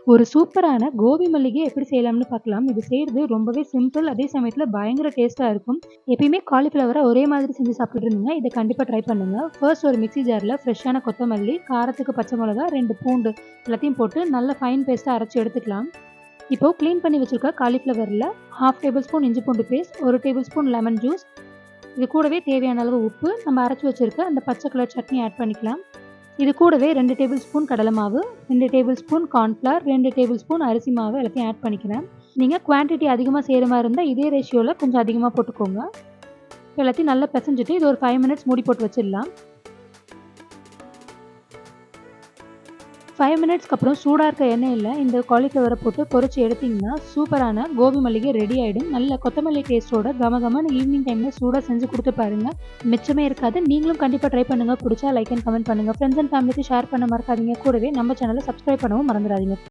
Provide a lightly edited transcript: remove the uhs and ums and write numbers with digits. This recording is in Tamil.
ஒரு சூப்பரான கோபி மல்லிகை எப்படி செய்யலாம்னு பார்க்கலாம். இது செய்றது ரொம்பவே சிம்பிள். அதே சமயத்தில பயங்கர டேஸ்ட்டா இருக்கும். எப்பயுமே காலிஃப்ளவர ஒரே மாதிரி செஞ்சு சாப்பிட்டுட்டு இருந்தீங்கன்னா, இத கண்டிப்பா ட்ரை பண்ணுங்க. ஃபர்ஸ்ட் ஒரு மிக்ஸி ஜார்ல ஃப்ரெஷ்ஷான கொத்தமல்லி, காரத்துக்கு பச்சை மிளகா, 2 பூண்டு எல்லாத்தையும் போட்டு நல்ல ஃபைன் பேஸ்ட்டா அரைச்சு எடுத்துக்கலாம். இப்போ கிளீன் பண்ணி வச்சிருக்க காலிஃப்ளவர்ல 1/2 டேபிள் ஸ்பூன் இஞ்சி பூண்டு paste, 1 tablespoon lemon juice, இது கூடவே தேவையான அளவு உப்பு, நம்ம அரைச்சு வச்சிருக்க அந்த பச்சை கலர் சட்னி ஆட் பண்ணிக்கலாம். இது கூடவே 2 டேபிள் ஸ்பூன் கடலை மாவு, 2 table spoon cornflour, 2 table spoon அரிசி மாவு எல்லாத்தையும் ஆட் பண்ணிக்கிறேன். நீங்க குவான்டிட்டி அதிகமா செய்ற மாரி இருந்தா இதே ரேஷியோல கொஞ்சம் அதிகமா போட்டுக்கோங்க. எல்லாத்தையும் நல்லா பெசஞ்சுட்டு இது ஒரு 5 மினிட்ஸ் மூடி போட்டு வச்சிடலாம். 5 மினிட்ஸ்க்கு அப்புறம் சூடா இருக்க எண்ணெயில இந்த காலிஃப்ளவர போட்டு பொரிச்சு எடுத்தீங்கன்னா, சூப்பரான கோபி மல்லிகை ரெடி ஆயிடும். நல்ல கொத்தமல்லி டேஸ்ட்டோட கமகமன்னு ஈவினிங் டைம்ல சூடா செஞ்சு குடுத்து பாருங்க. மிச்சமே இருக்காது. நீங்களும் கண்டிப்பா ட்ரை பண்ணுங்க. புடிச்சா லைக் அண்ட் கமெண்ட் பண்ணுங்க. ஃப்ரெண்ட்ஸ் அண்ட் ஃபேமிலிக்கு ஷேர் பண்ண மறக்காதீங்க. கூடவே நம்ம சேனல சப்ஸ்கிரைப் பண்ணவும் மறந்துடாதீங்க.